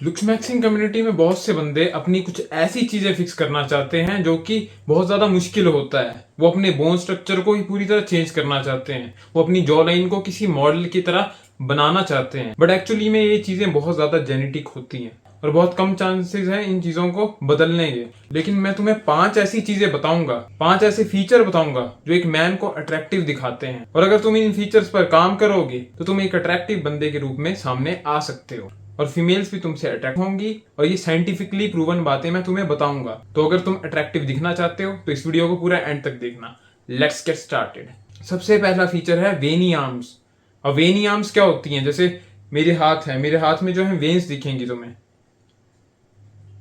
Looks maxing community में बहुत से बंदे अपनी कुछ ऐसी चीजें फिक्स करना चाहते हैं जो कि बहुत ज्यादा मुश्किल होता है। वो अपने बोन स्ट्रक्चर को ही पूरी तरह चेंज करना चाहते हैं। वो अपनी जॉ लाइन को किसी मॉडल की तरह बनाना चाहते हैं, बट एक्चुअली में ये चीजें बहुत ज्यादा जेनेटिक होती हैं और बहुत कम चांसेस हैं इन चीजों को बदलने के। लेकिन मैं तुम्हें 5 ऐसी चीजें बताऊंगा, 5 ऐसे फीचर बताऊंगा जो एक मैन को अट्रैक्टिव दिखाते हैं, और अगर तुम इन फीचर्स पर काम करोगे तो तुम एक अट्रैक्टिव बंदे के रूप में सामने आ सकते हो और फीमेल्स भी तुमसे अट्रैक्ट होंगी। और ये साइंटिफिकली प्रूवन बातें मैं तुम्हें बताऊंगा। तो अगर तुम अट्रैक्टिव दिखना चाहते हो तो इस वीडियो को पूरा एंड तक देखना। Let's get started. सबसे पहला फीचर है वेनी आर्म्स। और वेनी आर्म्स क्या होती हैं? जैसे मेरे हाथ है, मेरे हाथ में जो है वेन्स दिखेंगी तुम्हें,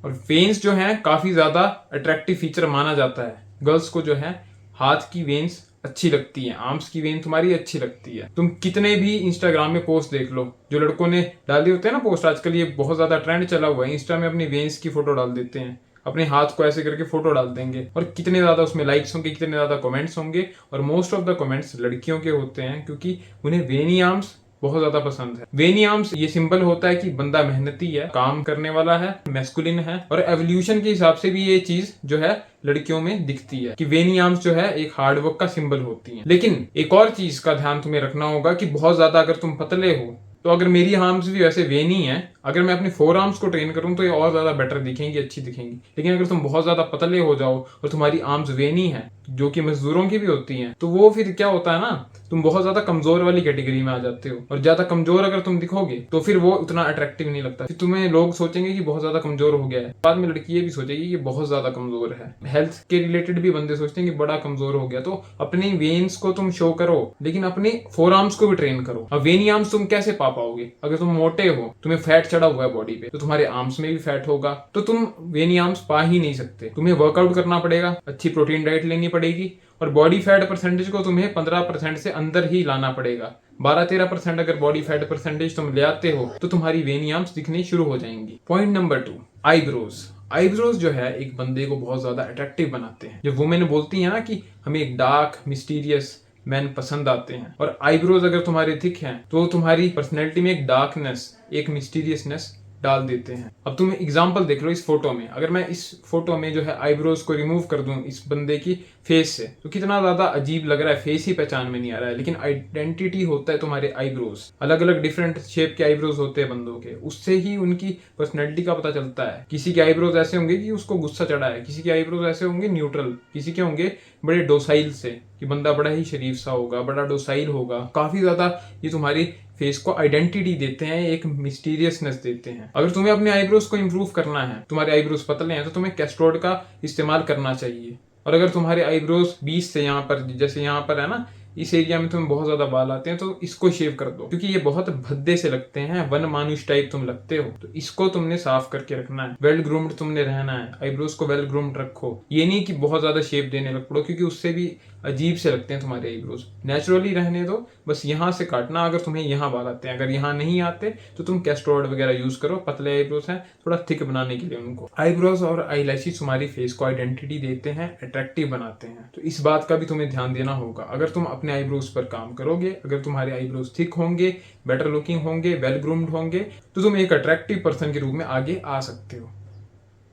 और वेन्स जो है काफी ज्यादा अट्रैक्टिव फीचर माना जाता है। गर्ल्स को जो है हाथ की वेन्स अच्छी लगती है, आर्म्स की वेन तुम्हारी अच्छी लगती है। तुम कितने भी इंस्टाग्राम में पोस्ट देख लो, जो लड़कों ने डाले होते हैं ना पोस्ट, आजकल ये बहुत ज्यादा ट्रेंड चला हुआ है, इंस्टा में अपनी वेन्स की फोटो डाल देते हैं, अपने हाथ को ऐसे करके फोटो डाल देंगे, और कितने ज्यादा उसमें लाइक्स होंगे, कितने ज्यादा कमेंट्स होंगे। और मोस्ट ऑफ द कमेंट्स लड़कियों के होते हैं क्योंकि उन्हें वेनी आर्म्स बहुत ज्यादा पसंद है। वेनी आर्म्स ये सिंबल होता है कि बंदा मेहनती है, काम करने वाला है, मैस्कुलिन है। और एवोल्यूशन के हिसाब से भी ये चीज जो है लड़कियों में दिखती है कि वेनी आर्म्स जो है एक हार्डवर्क का सिंबल होती है। लेकिन एक और चीज का ध्यान तुम्हें रखना होगा कि बहुत ज्यादा अगर तुम पतले हो, तो अगर मेरी आर्म्स भी वैसे वेनी है, अगर मैं अपने 4 आर्म्स को ट्रेन करूं तो ये और ज्यादा बेटर दिखेंगी, अच्छी दिखेंगी। लेकिन अगर तुम बहुत ज्यादा पतले हो जाओ और तुम्हारी आर्म्स वेनी है, जो कि मजदूरों की भी होती हैं, तो वो फिर क्या होता है ना, तुम बहुत ज्यादा कमजोर वाली कैटेगरी में आ जाते हो। और ज्यादा कमजोर अगर तुम दिखोगे तो फिर वो उतना अट्रैक्टिव नहीं लगता। फिर तुम्हें लोग सोचेंगे कि बहुत ज्यादा कमजोर हो गया है, बाद में लड़की ये भी सोचेगी कि बहुत ज्यादा कमजोर है। हेल्थ के रिलेटेड भी बंदे सोचते हैं कि बड़ा कमजोर हो गया। तो अपनी वेन्स को तुम शो करो, लेकिन अपने 4 आर्म्स को भी ट्रेन करो। अब वेनी आर्म्स तुम कैसे पा पाओगे? अगर तुम मोटे हो, तुम्हें फैट चढ़ा हुआ है बॉडी पे, तो तुम्हारे आर्म्स में भी फैट होगा, तो तुम वेनी आर्म्स पा ही नहीं सकते। तुम्हें वर्कआउट करना पड़ेगा, अच्छी प्रोटीन डाइट लेनी पड़ेगी, और बॉडी फैट परसेंटेज को तुम्हें 15% से अंदर ही लाना पड़ेगा। 12-13% अगर बॉडी फैट परसेंटेज तुम ले आते हो तो तुम्हारी वेनी आर्म्स दिखनी शुरू हो जाएंगी। Point number 2, eyebrows. आईब्रोज जो है एक बंदे को बहुत ज्यादा अट्रैक्टिव बनाते हैं। जब वुमेन बोलती है ना कि हमें एक डार्क मिस्टीरियस मैन पसंद आते हैं, और आईब्रोज अगर तुम्हारे थिक हैं तो तुम्हारी पर्सनैलिटी में एक डार्कनेस, एक मिस्टीरियसनेस डाल देते हैं। अब तुम एग्जांपल देख लो इस फोटो में। अगर मैं इस फोटो में जो है आईब्रोज को रिमूव कर दूं इस बंदे की फेस से, तो कितना ज्यादा अजीब लग रहा है, फेस ही पहचान में नहीं आ रहा है। लेकिन आइडेंटिटी होता है तुम्हारे आईब्रोज। अलग अलग डिफरेंट शेप के आईब्रोज होते हैं बंदों के, उससे ही उनकी पर्सनैलिटी का पता चलता है। किसी के आईब्रोज ऐसे होंगे कि उसको गुस्सा चढ़ा है, किसी के आईब्रोज ऐसे होंगे न्यूट्रल, किसी के होंगे बड़े डोसाइल से कि बंदा बड़ा ही शरीफ सा होगा, बड़ा डोसाइल होगा। काफी ज्यादा ये तुम्हारी फेस को आइडेंटिटी देते हैं, एक मिस्टीरियसनेस देते हैं। अगर तुम्हें अपने आईब्रोज को इंप्रूव करना है, तुम्हारे आईब्रोज पतले हैं, तो तुम्हें कैस्ट्रोड का इस्तेमाल करना चाहिए। और अगर तुम्हारे आईब्रोज 20 से यहाँ पर, जैसे यहाँ पर है ना, इस एरिया में तुम्हें बहुत ज्यादा बाल आते हैं, तो इसको शेव कर दो, क्योंकि ये बहुत भद्दे से लगते हैं, वन मानुष टाइप तुम लगते हो। तो इसको तुमने साफ करके रखना है। वेल ग्रूम्ड तुमने रहना है, आईब्रोज को वेल ग्रूम्ड रखो। ये नहीं कि बहुत ज्यादा शेप देने लग पड़ो, क्योंकि उससे भी अजीब से लगते हैं तुम्हारे आईब्रोज। नेचुरली रहने दो, बस यहाँ से काटना अगर तुम्हें यहाँ बाल आते हैं। अगर यहाँ नहीं आते तो तुम कैस्ट्रोड वगैरह यूज करो। पतले आईब्रोज हैं, थोड़ा थिक बनाने के लिए उनको। आईब्रोज और आईलैशेस तुम्हारी फेस को आइडेंटिटी देते हैं, अट्रैक्टिव बनाते हैं। तो इस बात का भी तुम्हें ध्यान देना होगा। अगर तुम अपने आईब्रोज पर काम करोगे, अगर तुम्हारे आईब्रोज थिक होंगे, बेटर लुकिंग होंगे, वेल ग्रूम्ड होंगे, तो तुम एक अट्रैक्टिव पर्सन के रूप में आगे आ सकते हो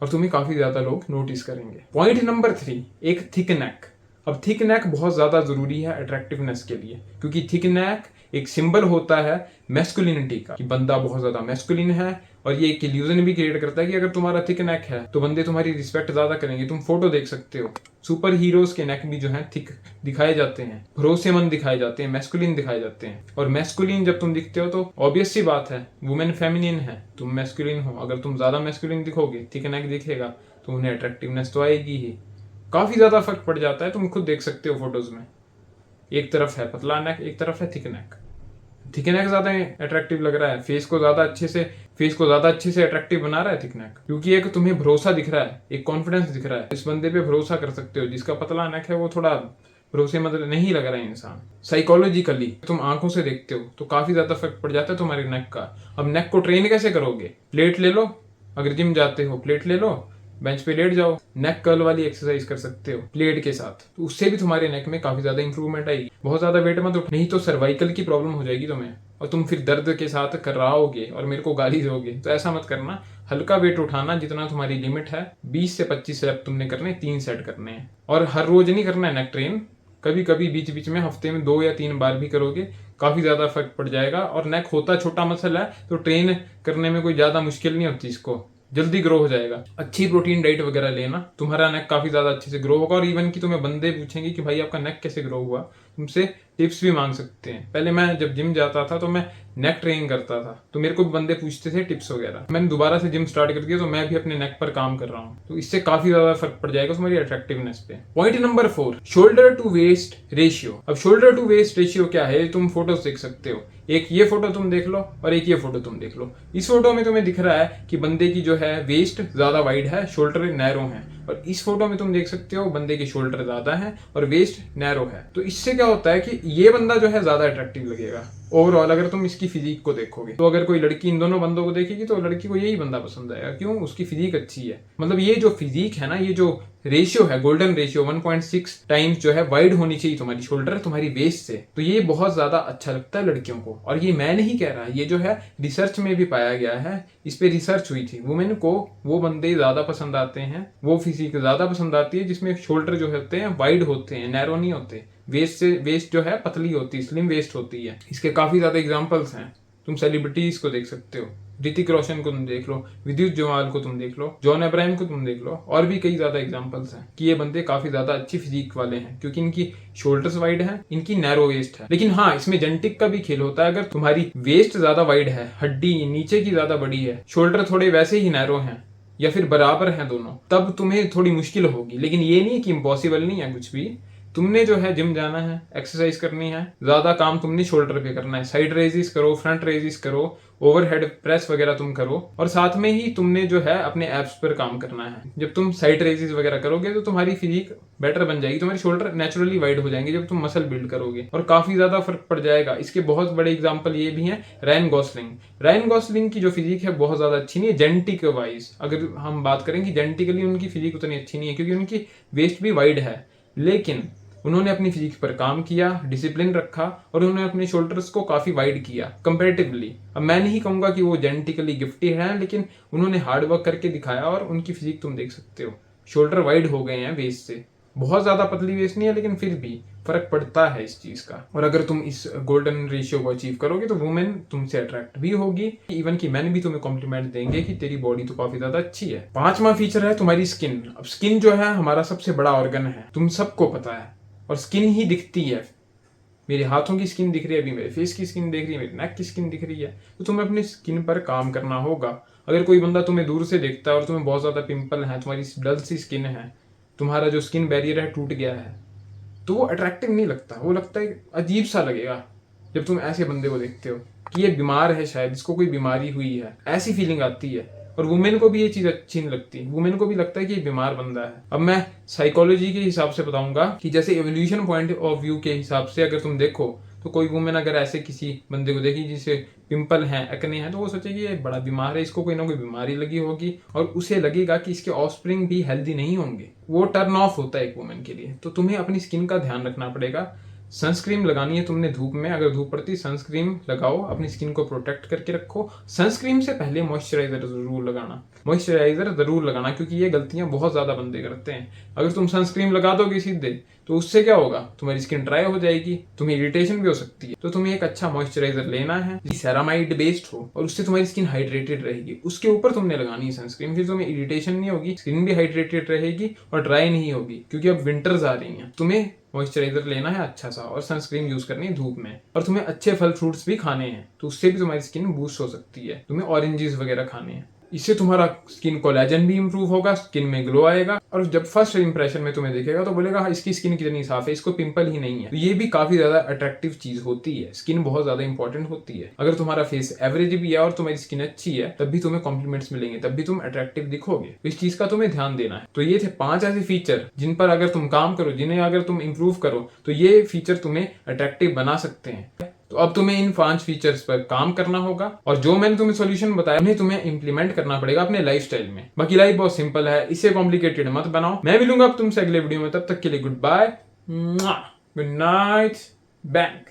और तुम्हें काफी ज्यादा लोग नोटिस करेंगे। पॉइंट नंबर 3, एक थिक नेक। अब थिक नेक बहुत ज्यादा जरूरी है अट्रैक्टिवनेस के लिए, क्योंकि थिक नेक एक सिंबल होता है मैस्कुलिनिटी का, कि बंदा बहुत ज्यादा मैस्कुलिन है। और ये एक इल्यूजन भी क्रिएट करता है कि अगर तुम्हारा थिक नेक है तो बंदे तुम्हारी रिस्पेक्ट ज्यादा करेंगे। तुम फोटो देख सकते हो, सुपर हीरोज के नेक भी जो है थिक दिखाए जाते हैं, भरोसेमंद दिखाए जाते हैं, मैस्कुलिन दिखाए जाते हैं। और मैस्कुलिन जब तुम दिखते हो तो ऑब्वियस सी बात है, वुमेन फेमिनिन है, तुम मैस्कुलिन हो। अगर तुम ज्यादा मैस्कुलिन दिखोगे, थिक नेक दिखेगा, तो उन्हें अट्रैक्टिवनेस तो आएगी ही। काफी ज्यादा फर्क पड़ जाता है, तुम खुद देख सकते हो फोटोज में। एक तरफ है पतला नेक, एक तरफ है थिक नेक। थिक नेक ज्यादा अट्रैक्टिव लग रहा है, फेस को ज्यादा अच्छे से अट्रैक्टिव बना रहा है थिक नेक, क्योंकि एक तुम्हें भरोसा दिख रहा है, एक कॉन्फिडेंस दिख रहा है। इस बंदे पे भरोसा कर सकते हो। जिसका पतला नेक है वो थोड़ा भरोसेमंद नहीं लग रहा है इंसान। साइकोलॉजिकली तुम आंखों से देखते हो तो काफी ज्यादा फर्क पड़ जाता है तुम्हारे नेक का। अब नेक को ट्रेन कैसे करोगे? प्लेट ले लो, अगर जिम जाते हो प्लेट ले लो, बेंच पे लेट जाओ, नेक कर्ल वाली एक्सरसाइज कर सकते हो प्लेट के साथ, तो उससे भी तुम्हारे नेक में काफी ज्यादा इंप्रूवमेंट आएगी। बहुत ज्यादा वेट मत उठ, नहीं तो सर्वाइकल की प्रॉब्लम हो जाएगी तुम्हें और तुम फिर दर्द के साथ कर रहा होगे और मेरे को गाली दोगे। तो ऐसा मत करना, हल्का वेट उठाना, जितना तुम्हारी लिमिट है 20 से 25 रेप तुमने करने, 3 सेट करने हैं। और हर रोज नहीं करना है नेक ट्रेन, कभी कभी बीच बीच में हफ्ते में 2 या 3 बार भी करोगे, काफी ज्यादा फर्क पड़ जाएगा। और नेक होता छोटा मसल है, तो ट्रेन करने में कोई ज्यादा मुश्किल नहीं होती, इसको जल्दी ग्रो हो जाएगा। अच्छी प्रोटीन डाइट वगैरह लेना, तुम्हारा नेक काफी ज्यादा अच्छे से ग्रो होगा। और इवन कि तुम्हें बंदे पूछेंगे कि भाई आपका नेक कैसे ग्रो हुआ, तुमसे टिप्स भी मांग सकते हैं। पहले मैं जब जिम जाता था तो मैं नेक ट्रेनिंग करता था, तो मेरे को भी बंदे पूछते थे टिप्स वगैरह। मैंने दोबारा से जिम स्टार्ट कर दिया, तो मैं भी अपने नेक पर काम कर रहा हूँ, तो इससे काफी ज्यादा फर्क पड़ जाएगा तुम्हारी अट्रैक्टिवनेस पे। Point number 4, shoulder to waist ratio. अब शोल्डर टू वेस्ट रेशियो क्या है, तुम फोटोज देख सकते हो। एक ये फोटो तुम देख लो और एक ये फोटो तुम देख लो। इस फोटो में तुम्हें दिख रहा है कि बंदे की जो है वेस्ट ज्यादा वाइड है, शोल्डर नैरो है। और इस फोटो में तुम देख सकते हो बंदे की शोल्डर ज्यादा है और वेस्ट नैरो है। तो इससे क्या होता है कि ये बंदा जो है ज्यादा अट्रैक्टिव लगेगा ओवरऑल, अगर तुम इसकी फिजिक को देखोगे। तो अगर कोई लड़की इन दोनों बंदों को देखेगी तो लड़की को यही बंदा पसंद आएगा, क्यों? उसकी फिजिक अच्छी है। मतलब ये जो फिजिक है ना, ये जो रेशियो है, गोल्डन रेशियो 1.6 टाइम्स जो है वाइड होनी चाहिए तुम्हारी शोल्डर तुम्हारी वेस्ट से। तो ये बहुत ज्यादा अच्छा लगता है लड़कियों को। और ये मैं नहीं कह रहा, ये जो है रिसर्च में भी पाया गया है, इस पे रिसर्च हुई थी। वुमेन को वो बंदे ज्यादा पसंद आते हैं, वो फिजिक ज्यादा पसंद आती है जिसमें शोल्डर जो होते हैं वाइड होते हैं, नैरो नहीं होते। वेस्ट जो है पतली होती है, स्लिम वेस्ट होती है। इसके काफी ज्यादा एग्जांपल्स हैं। तुम सेलिब्रिटीज को देख सकते हो, ऋतिक रोशन को तुम देख लो, विद्युत जमाल को तुम देख लो, जॉन अब्राहम को तुम देख लो, और भी कई ज्यादा एग्जांपल्स हैं कि ये बंदे काफी ज्यादा अच्छी फिजिक वाले हैं, क्योंकि इनकी शोल्डर्स वाइड है, इनकी नैरो वेस्ट है। लेकिन हाँ, इसमें जेनेटिक का भी खेल होता है। अगर तुम्हारी वेस्ट ज्यादा वाइड है, हड्डी नीचे की ज्यादा बड़ी है, शोल्डर थोड़े वैसे ही नैरो हैं या फिर बराबर हैं दोनों, तब तुम्हें थोड़ी मुश्किल होगी। लेकिन ये नहीं कि इम्पॉसिबल नहीं है कुछ भी। तुमने जो है जिम जाना है, एक्सरसाइज करनी है, ज्यादा काम तुमने शोल्डर पे करना है। साइड रेजिस करो, फ्रंट रेजिस करो, ओवरहेड प्रेस वगैरह तुम करो, और साथ में ही तुमने जो है अपने एब्स पर काम करना है। जब तुम साइड रेजिस वगैरह करोगे तो तुम्हारी फिजिक बेटर बन जाएगी, तुम्हारे शोल्डर नेचुरली वाइड हो जाएंगे जब तुम मसल बिल्ड करोगे, और काफी ज्यादा फर्क पड़ जाएगा। इसके बहुत बड़े एग्जाम्पल ये भी हैं, रायन गॉसलिंग। रायन गॉसलिंग की जो फिजिक है बहुत ज्यादा अच्छी नहीं है जेनेटिक वाइज। अगर हम बात करें कि जेनेटिकली उनकी फिजिक उतनी अच्छी नहीं है, क्योंकि उनकी वेस्ट भी वाइड है, लेकिन उन्होंने अपनी फिजिक पर काम किया, डिसिप्लिन रखा, और उन्होंने अपने शोल्डर्स को काफी वाइड किया कंपैरेटिवली। अब मैं नहीं कहूंगा कि वो जेनेटिकली गिफ्टेड हैं, लेकिन उन्होंने हार्ड वर्क करके दिखाया, और उनकी फिजिक तुम देख सकते हो, शोल्डर वाइड हो गए हैं वेस्ट से। बहुत ज्यादा पतली वेस्ट नहीं है, लेकिन फिर भी फर्क पड़ता है इस चीज का। और अगर तुम इस गोल्डन रेशियो को अचीव करोगे तो वुमेन तुमसे अट्रैक्ट भी होगी, इवन कि मैन भी तुम्हें कॉम्प्लीमेंट देंगे कि तेरी बॉडी तो काफी ज्यादा अच्छी है। 5वां फीचर है तुम्हारी स्किन। अब स्किन जो है हमारा सबसे बड़ा ऑर्गन है, तुम सबको पता है, और स्किन ही दिखती है। मेरे हाथों की स्किन दिख रही है, अभी मेरे फेस की स्किन दिख रही है, मेरे नेक की स्किन दिख रही है। तो तुम्हें अपनी स्किन पर काम करना होगा। अगर कोई बंदा तुम्हें दूर से देखता है और तुम्हें बहुत ज्यादा पिंपल है, तुम्हारी डल सी स्किन है, तुम्हारा जो स्किन बैरियर है टूट गया है, तो वो अट्रैक्टिव नहीं लगता। वो लगता है अजीब सा लगेगा जब तुम ऐसे बंदे को देखते हो कि ये बीमार है, शायद इसको कोई बीमारी हुई है, ऐसी फीलिंग आती है। और वुमेन को भी ये चीज अच्छी नहीं लगती, वुमेन को भी लगता है कि ये बीमार बंदा है। अब मैं साइकोलॉजी के हिसाब से बताऊंगा कि जैसे एवोल्यूशन पॉइंट ऑफ व्यू के हिसाब से अगर तुम देखो, तो कोई वुमेन अगर ऐसे किसी बंदे को देखी जिसे पिंपल हैं, एक्ने हैं, तो वो सोचेगी ये बड़ा बीमार है, इसको कोई ना कोई बीमारी लगी होगी, और उसे लगेगा कि इसके ऑफस्प्रिंग भी हेल्दी नहीं होंगे। वो टर्न ऑफ होता है एक वुमेन के लिए। तो तुम्हें अपनी स्किन का ध्यान रखना पड़ेगा। सनस्क्रीन लगानी है तुमने धूप में, अगर धूप पड़ती सनस्क्रीन लगाओ, अपनी स्किन को प्रोटेक्ट करके रखो। सनस्क्रीन से पहले मॉइस्चराइजर जरूर लगाना, मॉइस्चराइजर जरूर लगाना, क्योंकि ये गलतियां बहुत ज्यादा बंदे करते हैं। अगर तुम सनस्क्रीन लगा दोगे सीधे, तो उससे क्या होगा, तुम्हारी स्किन ड्राई हो जाएगी, तुम्हें इरिटेशन भी हो सकती है। तो तुम्हें एक अच्छा मॉइस्चराइजर लेना है सेरामाइड बेस्ड हो, और उससे तुम्हारी स्किन हाइड्रेटेड रहेगी। उसके ऊपर तुमने लगानी है सनस्क्रीन, फिर तुम्हें इरिटेशन नहीं होगी, स्किन भी हाइड्रेटेड रहेगी और ड्राई नहीं होगी, क्योंकि अब विंटर्स आ रही हैं। तुम्हें मॉइस्चराइजर लेना है अच्छा सा, और सनस्क्रीन यूज करनी है धूप में। और तुम्हें अच्छे फल फ्रूट्स भी खाने हैं, तो उससे भी तुम्हारी स्किन बूस्ट हो सकती है। तुम्हें ऑरेंजेस वगैरह खाने हैं, इससे तुम्हारा स्किन कोलेजन भी इंप्रूव होगा, स्किन में ग्लो आएगा। और जब फर्स्ट इंप्रेशन में तुम्हें देखेगा तो बोलेगा हाँ, इसकी स्किन कितनी साफ है, इसको पिंपल ही नहीं है। तो ये भी काफी ज्यादा अट्रैक्टिव चीज होती है। स्किन बहुत ज्यादा इंपॉर्टेंट होती है। अगर तुम्हारा फेस एवरेज भी है और तुम्हारी स्किन अच्छी है, तब भी तुम्हें कॉम्प्लीमेंट्स मिलेंगे, तब भी तुम अट्रैक्टिव दिखोगे। तो इस चीज का तुम्हें ध्यान देना है। तो ये थे 5 ऐसे फीचर जिन पर अगर तुम काम करो, जिन्हें अगर तुम इंप्रूव करो, तो ये फीचर तुम्हें अट्रैक्टिव बना सकते हैं। तो अब तुम्हें इन 5 फीचर्स पर काम करना होगा और जो मैंने तुम्हें सॉल्यूशन बताया उन्हें तुम्हें इंप्लीमेंट करना पड़ेगा अपने लाइफस्टाइल में। बाकी लाइफ बहुत सिंपल है, इसे कॉम्प्लिकेटेड मत बनाओ। मैं मिलूंगा अब तुमसे अगले वीडियो में, तब तक के लिए goodbye, good night, bank.